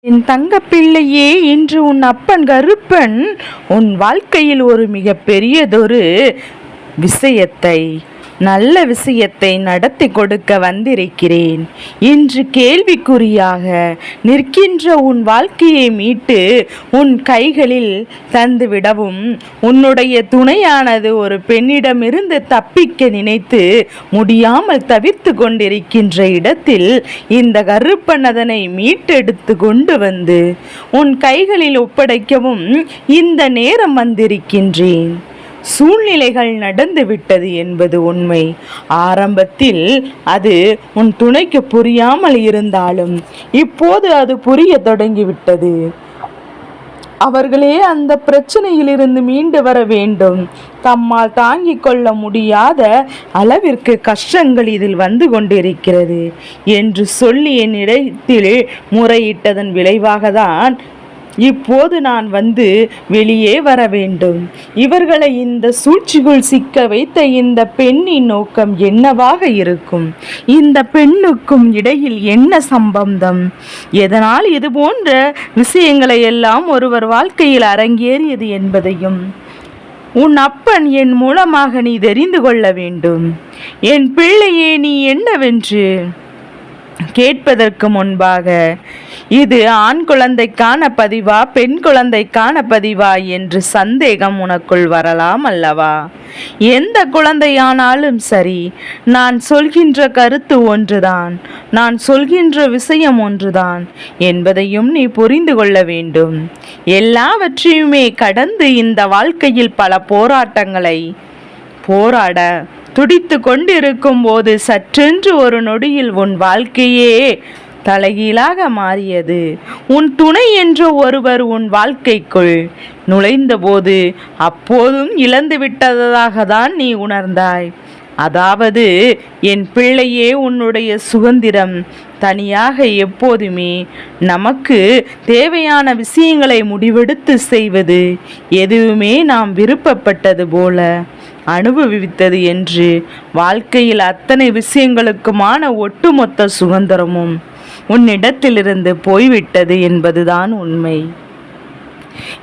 என் தங்க பிள்ளையே, இன்று உன் அப்பன் கருப்பன் உன் வாழ்க்கையில் ஒரு மிக பெரியதொரு விஷயத்தை நல்ல விஷயத்தை நடத்தி கொடுக்க வந்திருக்கிறேன். இன்று கேள்விக்குறியாக நிற்கின்ற உன் வாழ்க்கையை மீட்டு உன் கைகளில் தந்துவிடவும், உன்னுடைய துணையானது ஒரு பெண்ணிடமிருந்து தப்பிக்க நினைத்து முடியாமல் தவிர்த்து கொண்டிருக்கின்ற இடத்தில் இந்த கருப்பன் அதனை மீட்டெடுத்து கொண்டு வந்து உன் கைகளில் ஒப்படைக்கவும் இந்த நேரம் வந்திருக்கின்றேன். சூழ்நிலைகள் நடந்துவிட்டது என்பது உண்மை. ஆரம்பத்தில் அது உன் துணைக்கு புரியாமல் இருந்தாலும் இப்போது அது புரிய தொடங்கிவிட்டது. அவர்களே அந்த பிரச்சனையிலிருந்து மீண்டு வர வேண்டும். தம்மால் தாங்கிக் கொள்ள முடியாத அளவிற்கு கஷ்டங்கள் இதில் வந்து கொண்டிருக்கிறது என்று சொல்லி என்னிடத்தில் முறையிட்டதன் விளைவாக தான் இப்போது நான் வந்து வெளியே வர வேண்டும். இவர்களை இந்த சூழ்ச்சிக்குள் சிக்க வைத்த இந்த பெண்ணின் நோக்கம் என்னவாக இருக்கும்? இந்த பெண்ணுக்கும் இடையில் என்ன சம்பந்தம்? எதனால் இது போன்ற விஷயங்களை எல்லாம் ஒருவர் வாழ்க்கையில் அரங்கேறியது என்பதையும் உன் அப்பன் என் மூலமாக நீ தெரிந்து கொள்ள வேண்டும். என் பிள்ளையே, நீ என்னவென்று கேட்பதற்கு முன்பாக, இது ஆண் குழந்தைக்கான பதிவா பெண் குழந்தைக்கான பதிவா என்று சந்தேகம் உனக்குள் வரலாம் அல்லவா? எந்த குழந்தையானாலும் சரி, நான் சொல்கின்ற கருத்து ஒன்றுதான், நான் சொல்கின்ற விஷயம் ஒன்றுதான் என்பதையும் நீ புரிந்து கொள்ள வேண்டும். எல்லாவற்றையுமே கடந்து இந்த வாழ்க்கையில் பல போராட்டங்களை போராட துடித்து கொண்டிருக்கும் போது சற்றென்று ஒரு நொடியில் உன் வாழ்க்கையே தலைகீழாக மாறியது. உன் துணை என்ற ஒருவர் உன் வாழ்க்கைக்குள் நுழைந்தபோது அப்போதும் இழந்து விட்டதாக தான் நீ உணர்ந்தாய். அதாவது என் பிள்ளையே, உன்னுடைய சுதந்திரம் தனியாக எப்போதுமே நமக்கு தேவையான விஷயங்களை முடிவெடுத்து செய்வது, எதுவுமே நாம் விருப்பப்பட்டது போல அனுபவித்தது என்று வாழ்க்கையில் அத்தனை விஷயங்களுக்குமான ஒட்டுமொத்த சுதந்திரமும் உன்னிடத்திலிருந்து போய்விட்டது என்பதுதான் உண்மை.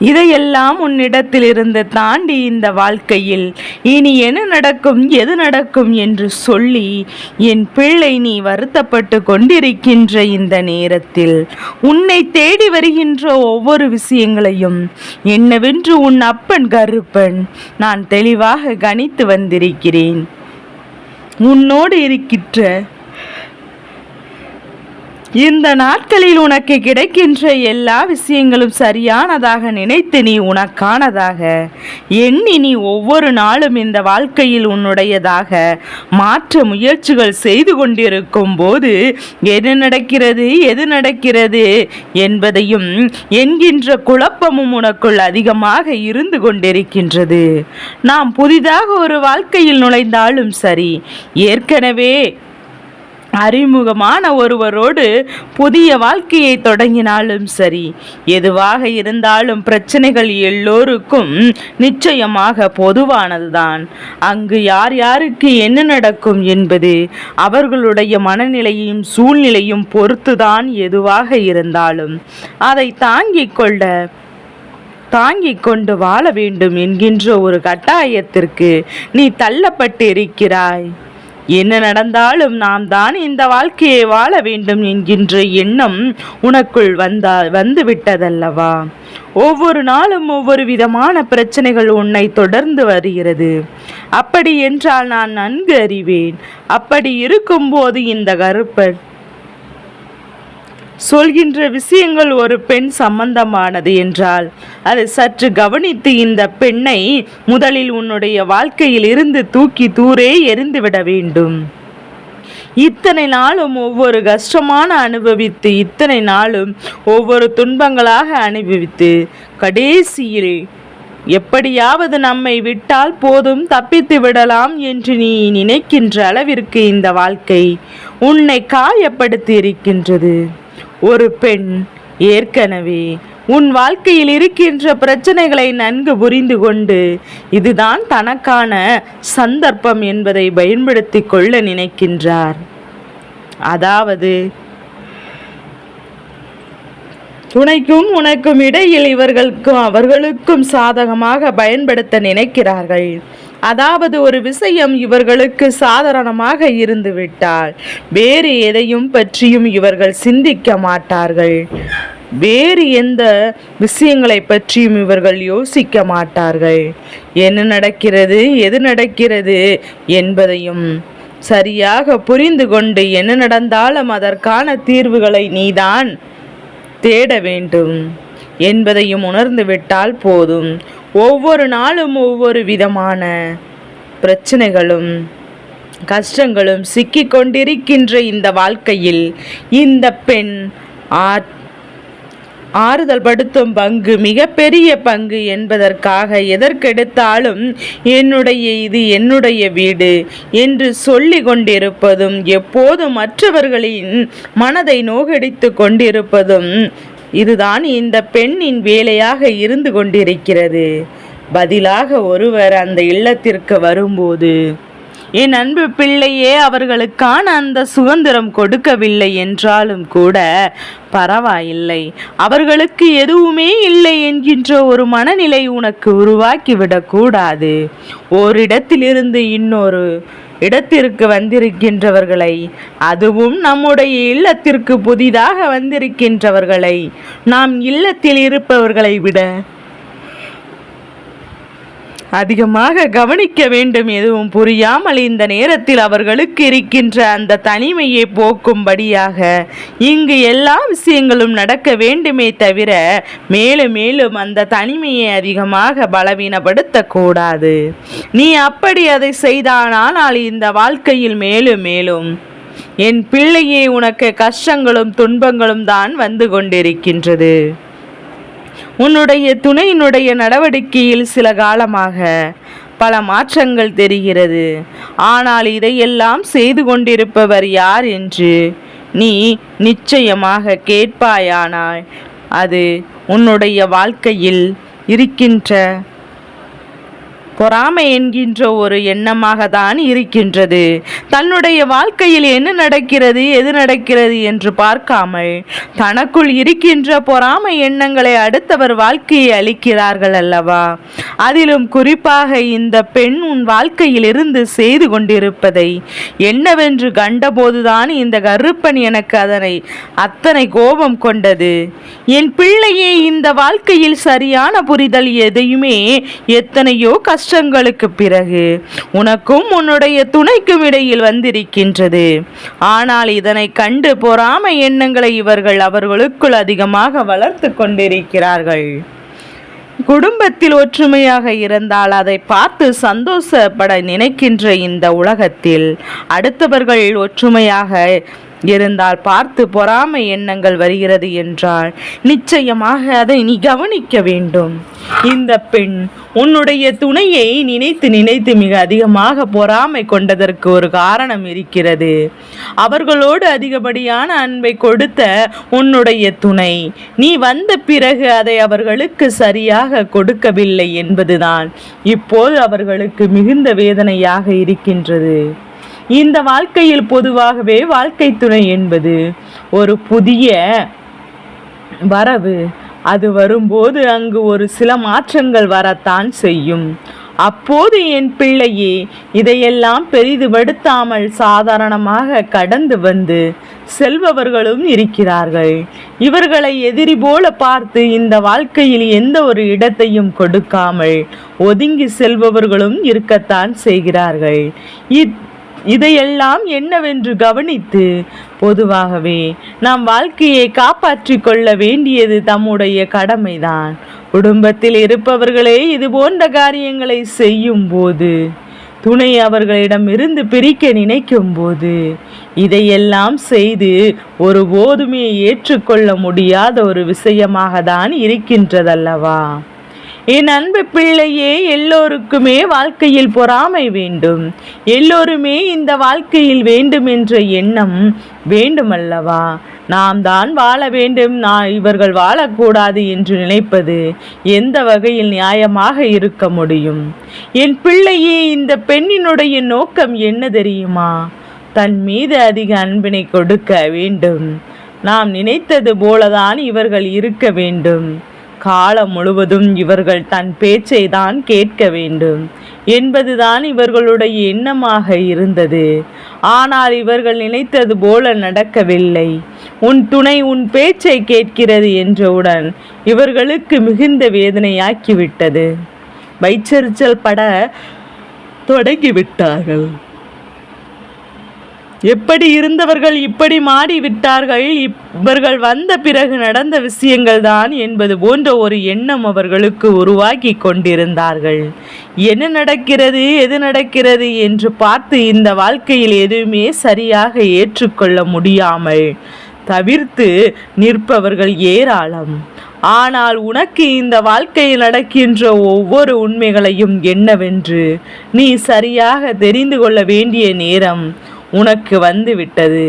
இதையெல்லாம் உன்னிடத்திலிருந்து தாண்டி இந்த வாழ்க்கையில் இனி என்ன நடக்கும், எது நடக்கும் என்று சொல்லி என் பிள்ளை நீ வருத்தப்பட்டு கொண்டிருக்கின்ற இந்த நேரத்தில் உன்னை தேடி வருகின்ற ஒவ்வொரு விஷயங்களையும் என்னவென்று உன் அப்பன் கருப்பன் நான் தெளிவாக கணித்து வந்திருக்கிறேன். உன்னோடு இருக்கின்ற இந்த நாட்களில் உனக்கு கிடைக்கின்ற எல்லா விஷயங்களும் சரியானதாக நினைத்து நீ உனக்கானதாக எண்ணி நீ ஒவ்வொரு நாளும் இந்த வாழ்க்கையில் உன்னுடையதாக மாற்ற முயற்சிகள் செய்து கொண்டிருக்கும் போது எது நடக்கிறது என்பதையும் என்கின்ற குழப்பமும் உனக்குள் அதிகமாக இருந்து கொண்டிருக்கின்றது. நாம் புதிதாக ஒரு வாழ்க்கையில் நுழைந்தாலும் சரி, ஏற்கனவே அறிமுகமான ஒருவரோடு புதிய வாழ்க்கையை தொடங்கினாலும் சரி, எதுவாக இருந்தாலும் பிரச்சனைகள் எல்லோருக்கும் நிச்சயமாக பொதுவானதுதான். அங்கு யார் யாருக்கு என்ன நடக்கும் என்பது அவர்களுடைய மனநிலையும் சூழ்நிலையும் பொறுத்துதான் எதுவாக இருந்தாலும் அதை தாங்கிக் கொண்டு வாழ வேண்டும் என்கின்ற ஒரு கட்டாயத்திற்கு நீ தள்ளப்பட்டு இருக்கிறாய். என்ன நடந்தாலும் நாம் தான் இந்த வாழ்க்கையை வாழ வேண்டும் என்கின்ற எண்ணம் உனக்குள் வந்து விட்டதல்லவா? ஒவ்வொரு நாளும் ஒவ்வொரு விதமான பிரச்சனைகள் உன்னை தொடர்ந்து வருகிறது. அப்படி என்றால் நான் நன்கு அறிவேன். அப்படி இருக்கும்போது இந்த கருப்பன் சொல்கின்ற விஷயங்கள் ஒரு பெண் சம்பந்தமானது என்றால் அதை சற்று கவனித்து இந்த பெண்ணை முதலில் உன்னுடைய வாழ்க்கையில் இருந்து தூக்கி தூரே எறிந்துவிட வேண்டும். இத்தனை நாளும் ஒவ்வொரு கஷ்டமான அனுபவித்து, இத்தனை நாளும் ஒவ்வொரு துன்பங்களாக அனுபவித்து, கடைசியில் எப்படியாவது நம்மை விட்டால் போதும், தப்பித்து விடலாம் என்று நீ நினைக்கின்ற அளவிற்கு இந்த வாழ்க்கை உன்னை காயப்படுத்தி இருக்கின்றது. ஒரு பெண் ஏற்கனவே உன் வாழ்க்கையில் இருக்கின்ற பிரச்சனைகளை நன்கு புரிந்து கொண்டு இதுதான் தனக்கான சந்தர்ப்பம் என்பதை பயன்படுத்தி கொள்ள நினைக்கின்றார். அதாவது துணைக்கும் உனக்கும் இடையில் இவர்களுக்கும் அவர்களுக்கும் சாதகமாக பயன்படுத்த நினைக்கிறார்கள். அதாவது ஒரு விஷயம் இவர்களுக்கு சாதாரணமாக இருந்துவிட்டால் வேறு எதையும் பற்றியும் இவர்கள் சிந்திக்க மாட்டார்கள். வேறு எந்த விஷயங்களை பற்றியும் இவர்கள் யோசிக்க மாட்டார்கள். என்ன நடக்கிறது, எது நடக்கிறது என்பதையும் சரியாக புரிந்து கொண்டு என்ன நடந்தாலும் அதற்கான தீர்வுகளை நீதான் தேட வேண்டும் என்பதையும் உணர்ந்து விட்டால் போதும். ஒவ்வொரு நாளும் ஒவ்வொரு விதமான பிரச்சனைகளும் கஷ்டங்களும் சிக்கிக் கொண்டிருக்கின்ற இந்த வாழ்க்கையில் இந்த பெண் ஆறுதல் படுத்தும் பங்கு மிகப்பெரிய பங்கு என்பதற்காக எதற்கெடுத்தாலும் இது என்னுடைய வீடு என்று சொல்லி கொண்டிருப்பதும் எப்போதும் மற்றவர்களின் மனதை நோகடித்து கொண்டிருப்பதும் இதுதான் இந்த பெண்ணின் வேலையாக இருந்து கொண்டிருக்கிறது. பதிலாக ஒருவர் அந்த இல்லத்திற்கு வரும்போது, என் அன்பு பிள்ளையே, அவர்களுக்கான அந்த சுதந்திரம் கொடுக்கவில்லை என்றாலும் கூட பரவாயில்லை, அவர்களுக்கு எதுவுமே இல்லை என்கின்ற ஒரு மனநிலை உனக்கு உருவாக்கிவிடக்கூடாது. ஓரிடத்திலிருந்து இன்னொரு இடத்திற்கு வந்திருக்கின்றவர்களை, அதுவும் நம்முடைய இல்லத்திற்கு புதிதாக வந்திருக்கின்றவர்களை நாம் இல்லத்தில் இருப்பவர்களை விட அதிகமாக கவனிக்க வேண்டும். எதுவும் புரியாமல் இந்த நேரத்தில் அவர்களுக்கு இருக்கின்ற அந்த தனிமையை போக்கும்படியாக இங்கு எல்லா விஷயங்களும் நடக்க வேண்டுமே தவிர மேலும் மேலும் அந்த தனிமையை அதிகமாக பலவீனப்படுத்தக்கூடாது. நீ அப்படி அதை செய்தானால் இந்த வாழ்க்கையில் மேலும் மேலும் என் பிள்ளையே உனக்கு கஷ்டங்களும் துன்பங்களும் தான் வந்து கொண்டிருக்கின்றது. உன்னுடைய துணையினுடைய நடவடிக்கையில் சில காலமாக பல மாற்றங்கள் தெரிகிறது. ஆனால் இதையெல்லாம் செய்து கொண்டிருப்பவர் யார் என்று நீ நிச்சயமாக கேட்பாயானால் அது உன்னுடைய வாழ்க்கையில் இருக்கின்ற பொறாமை என்கின்ற ஒரு எண்ணமாக தான் இருக்கின்றது. தன்னுடைய வாழ்க்கையில் என்ன நடக்கிறது, எது நடக்கிறது என்று பார்க்காமல் தனக்குள் இருக்கின்ற பொறாமை எண்ணங்களை அடுத்தவர் வாழ்க்கையை அளிக்கிறார்கள் அல்லவா? அதிலும் குறிப்பாக இந்த பெண் உன் வாழ்க்கையில் இருந்து செய்து கொண்டிருப்பதை என்னவென்று கண்டபோதுதான் இந்த கருப்பன் எனக்கு அத்தனை கோபம் கொண்டது. என் பிள்ளையே, இந்த வாழ்க்கையில் சரியான புரிதல் எதையுமே எத்தனையோ கஷ்டங்களுக்கு பிறகு உனக்கும் உன்னுடைய துணைக்கும் இடையில் வந்திருக்கின்றது. ஆனால் இதனை கண்டு பொறாமை எண்ணங்களை இவர்கள் அவர்களுக்குள் அதிகமாக வளர்த்து கொண்டிருக்கிறார்கள். குடும்பத்தில் ஒற்றுமையாக இருந்தால் அதை பார்த்து சந்தோஷப்பட நினைக்கின்ற இந்த உலகத்தில் அடுத்தவர்கள் ஒற்றுமையாக இருந்தால் பார்த்து பொறாமை எண்ணங்கள் வருகிறது என்றால் நிச்சயமாக அதை நீ கவனிக்க வேண்டும். இந்த பெண் உன்னுடைய துணையை நினைத்து நினைத்து மிக அதிகமாக பொறாமை கொண்டதற்கு ஒரு காரணம் இருக்கிறது. அவர்களோடு அதிகப்படியான அன்பை கொடுத்த உன்னுடைய துணை நீ வந்த பிறகு அதை அவர்களுக்கு சரியாக கொடுக்கவில்லை என்பதுதான் இப்போது அவர்களுக்கு மிகுந்த வேதனையாக இருக்கின்றது. இந்த வாழ்க்கையில் பொதுவாகவே வாழ்க்கை துணை என்பது ஒரு புதிய வரவு. அது வரும்போது அங்கு ஒரு சில மாற்றங்கள் வரத்தான் செய்யும். அப்போது என் பிள்ளையே, இதையெல்லாம் பெரிதுபடுத்தாமல் சாதாரணமாக கடந்து வந்து செல்பவர்களும் இருக்கிறார்கள். இவர்களை எதிரி போல பார்த்து இந்த வாழ்க்கையில் எந்த ஒரு இடத்தையும் கொடுக்காமல் ஒதுங்கி செல்பவர்களும் இருக்கத்தான் செய்கிறார்கள். இதையெல்லாம் என்னவென்று கவனித்து பொதுவாகவே நாம் வாழ்க்கையை காப்பாற்றி கொள்ள வேண்டியது தம்முடைய கடமைதான். குடும்பத்தில் இருப்பவர்களே இது போன்ற காரியங்களை செய்யும் போது, துணை அவர்களிடம் இருந்து பிரிக்க நினைக்கும் போது, இதையெல்லாம் செய்து ஒருபோதுமே ஏற்றுக்கொள்ள முடியாத ஒரு விஷயமாக தான் இருக்கின்றதல்லவா? என் அன்பு பிள்ளையே, எல்லோருக்குமே வாழ்க்கையில் பொறாமை வேண்டும். எல்லோருமே இந்த வாழ்க்கையில் வேண்டும் என்ற எண்ணம் வேண்டுமல்லவா? நாம் தான் வாழ வேண்டும், இவர்கள் வாழக்கூடாது என்று நினைப்பது எந்த வகையில் நியாயமாக இருக்க முடியும்? என் பிள்ளையே, இந்த பெண்ணினுடைய நோக்கம் என்ன தெரியுமா? தன் மீது அதிக அன்பினை கொடுக்க வேண்டும். நாம் நினைத்தது போலதான் இவர்கள் இருக்க வேண்டும். காலம் முழுவதும் இவர்கள் தன் பேச்சை தான் கேட்க வேண்டும் என்பதுதான் இவர்களுடைய எண்ணமாக இருந்தது. ஆனால் இவர்கள் நினைத்தது போல நடக்கவில்லை. உன் துணை உன் பேச்சை கேட்கிறது என்றவுடன் இவர்களுக்கு மிகுந்த வேதனையாக்கிவிட்டது. வைச்செறிச்சல் பட தொடங்கிவிட்டார்கள். எப்படி இருந்தவர்கள் இப்படி மாறிவிட்டார்கள், இவர்கள் வந்த பிறகு நடந்த விஷயங்கள் தான் என்பது போன்ற ஒரு எண்ணம் அவர்களுக்கு உருவாக்கி கொண்டிருந்தார்கள். என்ன நடக்கிறது, எது நடக்கிறது என்று பார்த்து இந்த வாழ்க்கையில் எதுவுமே சரியாக ஏற்றுக்கொள்ள முடியாமல் தவிர்த்து நிற்பவர்கள் ஏராளம். ஆனால் உனக்கு இந்த வாழ்க்கையில் நடக்கின்ற ஒவ்வொரு உண்மைகளையும் என்னவென்று நீ சரியாக தெரிந்து கொள்ள வேண்டிய நேரம் உனக்கு வந்து விட்டது.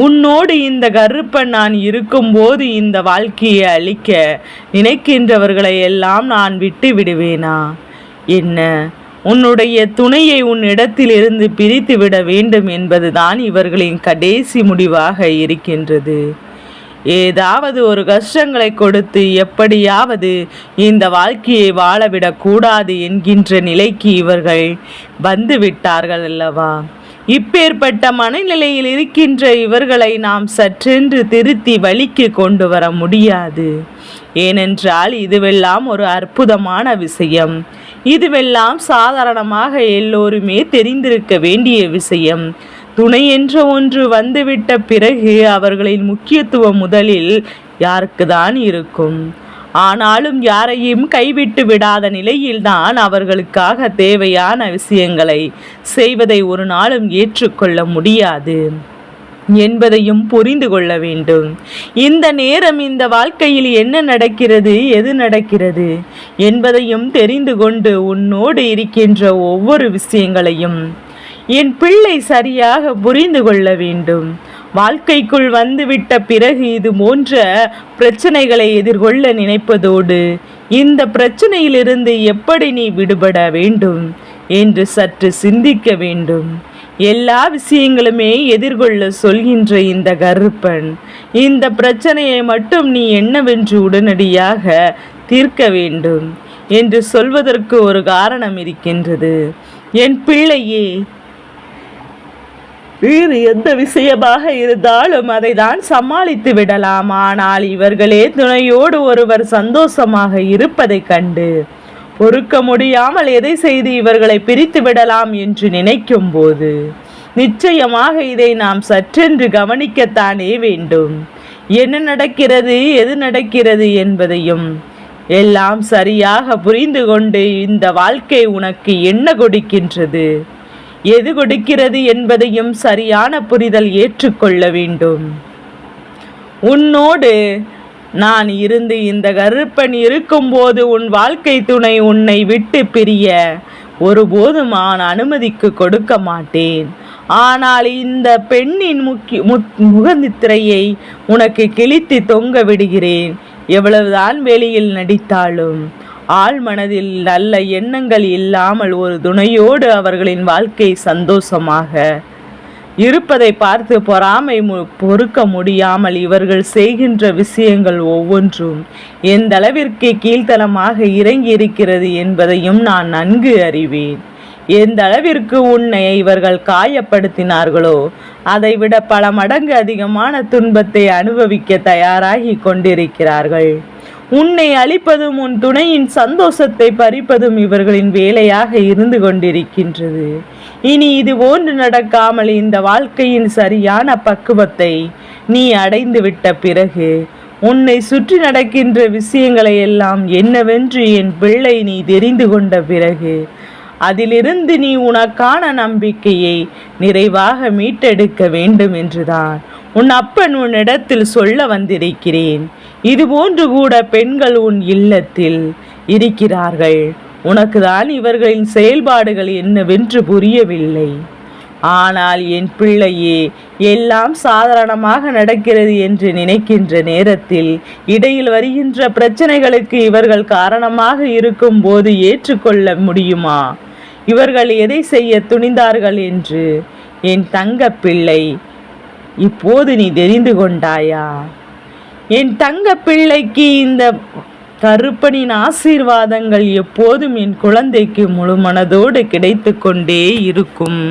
உன்னோடு இந்த கருப்பன் நான் இருக்கும்போது இந்த வாழ்க்கையை அழிக்க நினைக்கின்றவர்களை எல்லாம் நான் விட்டு விடுவேனா என்ன? உன்னுடைய துணையை உன் இடத்திலிருந்து பிரித்து விட வேண்டும் என்பதுதான் இவர்களின் கடைசி முடிவாக இருக்கின்றது. ஏதாவது ஒரு கஷ்டங்களை கொடுத்து எப்படியாவது இந்த வாழ்க்கையை வாழவிடக்கூடாது என்கின்ற நிலைக்கு இவர்கள் வந்து விட்டார்கள் அல்லவா? இப்பேற்பட்ட மனநிலையில் இருக்கின்ற இவர்களை நாம் சற்றென்று திருத்தி வழிக்கு கொண்டு வர முடியாது. ஏனென்றால் இதுவெல்லாம் ஒரு அற்புதமான விஷயம். இதுவெல்லாம் சாதாரணமாக எல்லோருமே தெரிந்திருக்க வேண்டிய விஷயம். துணை என்ற ஒன்று வந்துவிட்ட பிறகு அவர்களின் முக்கியத்துவம் முதலில் யாருக்கு தான் இருக்கும்? ஆனாலும் யாரையும் கைவிட்டு விடாத நிலையில்தான் அவர்களுக்காக தேவையான விஷயங்களை செய்வதை ஒரு நாளும் ஏற்றுக்கொள்ள முடியாது என்பதையும் புரிந்து கொள்ள வேண்டும். இந்த நேரம் இந்த வாழ்க்கையில் என்ன நடக்கிறது, எது நடக்கிறது என்பதையும் தெரிந்து கொண்டு உன்னோடு இருக்கின்ற ஒவ்வொரு விஷயங்களையும் என் பிள்ளை சரியாக புரிந்து கொள்ள வேண்டும். வாழ்க்கைக்குள் வந்துவிட்ட பிறகு இது போன்ற பிரச்சனைகளை எதிர்கொள்ள நினைப்பதோடு இந்த பிரச்சனையிலிருந்து எப்படி நீ விடுபட வேண்டும் என்று சற்று சிந்திக்க வேண்டும். எல்லா விஷயங்களுமே எதிர்கொள்ள சொல்கின்ற இந்த கருப்பன் இந்த பிரச்சனையை மட்டும் நீ என்னவென்று உடனடியாக தீர்க்க வேண்டும் என்று சொல்வதற்கு ஒரு காரணம் இருக்கின்றது. என் பிள்ளையே, வேறு எந்த விஷயமாக இருந்தாலும் அதை தான் சமாளித்து விடலாம். ஆனால் இவர்களே துணையோடு ஒருவர் சந்தோஷமாக இருப்பதை கண்டு பொறுக்க முடியாமல் எதை செய்து இவர்களை பிரித்து விடலாம் என்று நினைக்கும் போது நிச்சயமாக இதை நாம் சற்றென்று கவனிக்கத்தானே வேண்டும். என்ன நடக்கிறது, எது நடக்கிறது என்பதையும் எல்லாம் சரியாக புரிந்து கொண்டு இந்த வாழ்க்கை உனக்கு என்ன கொடுக்கின்றது, எது கொடுக்கிறது என்பதையும் சரியான புரிதல் ஏற்றுக்கொள்ள வேண்டும். உன்னோடு நான் இருந்து இந்த கருப்பன் இருக்கும்போது உன் வாழ்க்கை துணை உன்னை விட்டு பிரிய ஒருபோதும் நான் அனுமதிக்கு கொடுக்க மாட்டேன். ஆனால் இந்த பெண்ணின் முகநித்திரையை உனக்கு கிழித்து தொங்க விடுகிறேன். எவ்வளவுதான் வெளியில் நடித்தாலும் ஆள் மனதில் நல்ல எண்ணங்கள் இல்லாமல் ஒரு துணையோடு அவர்களின் வாழ்க்கை சந்தோஷமாக இருப்பதை பார்த்து பொறாமை பொறுக்க முடியாமல் இவர்கள் செய்கின்ற விஷயங்கள் ஒவ்வொன்றும் எந்த அளவிற்கு கீழ்த்தனமாக இறங்கி இருக்கிறது என்பதையும் நான் நன்கு அறிவேன். எந்த அளவிற்கு உன்னை இவர்கள் காயப்படுத்தினார்களோ அதைவிட பல மடங்கு அதிகமான துன்பத்தை அனுபவிக்க தயாராகி கொண்டிருக்கிறார்கள். உன்னை அழிப்பதும் உன் துணையின் சந்தோஷத்தை பறிப்பதும் இவர்களின் வேலையாக இருந்து கொண்டிருக்கின்றது. இனி இது போன்று நடக்காமல் இந்த வாழ்க்கையின் சரியான பக்குவத்தை நீ அடைந்து விட்ட பிறகு உன்னை சுற்றி நடக்கின்ற விஷயங்களை எல்லாம் என்னவென்று என் பிள்ளை நீ தெரிந்து கொண்ட பிறகு அதிலிருந்து நீ உனக்கான நம்பிக்கையை நிறைவாக மீட்டெடுக்க வேண்டும் என்றுதான் உன் அப்பன் உன்னிடத்தில் சொல்ல வந்திருக்கிறேன். இதுபோன்று கூட பெண்கள் உன் இல்லத்தில் இருக்கிறார்கள். உனக்கு தான் இவர்களின் செயல்பாடுகள் என்னவென்று புரியவில்லை. ஆனால் என் பிள்ளையே, எல்லாம் சாதாரணமாக நடக்கிறது என்று நினைக்கின்ற நேரத்தில் இடையில் வருகின்ற பிரச்சனைகளுக்கு இவர்கள் காரணமாக இருக்கும் போது ஏற்றுக்கொள்ள முடியுமா இவர்கள் எதை செய்ய துணிந்தார்கள் என்று? என் தங்க பிள்ளை, இப்போது நீ தெரிந்து கொண்டாயா? என் தங்க பிள்ளைக்கு இந்த கருப்பனின் ஆசீர்வாதங்கள் எப்போதும் என் குழந்தைக்கு முழு மனதோடு கிடைத்து கொண்டே இருக்கும்.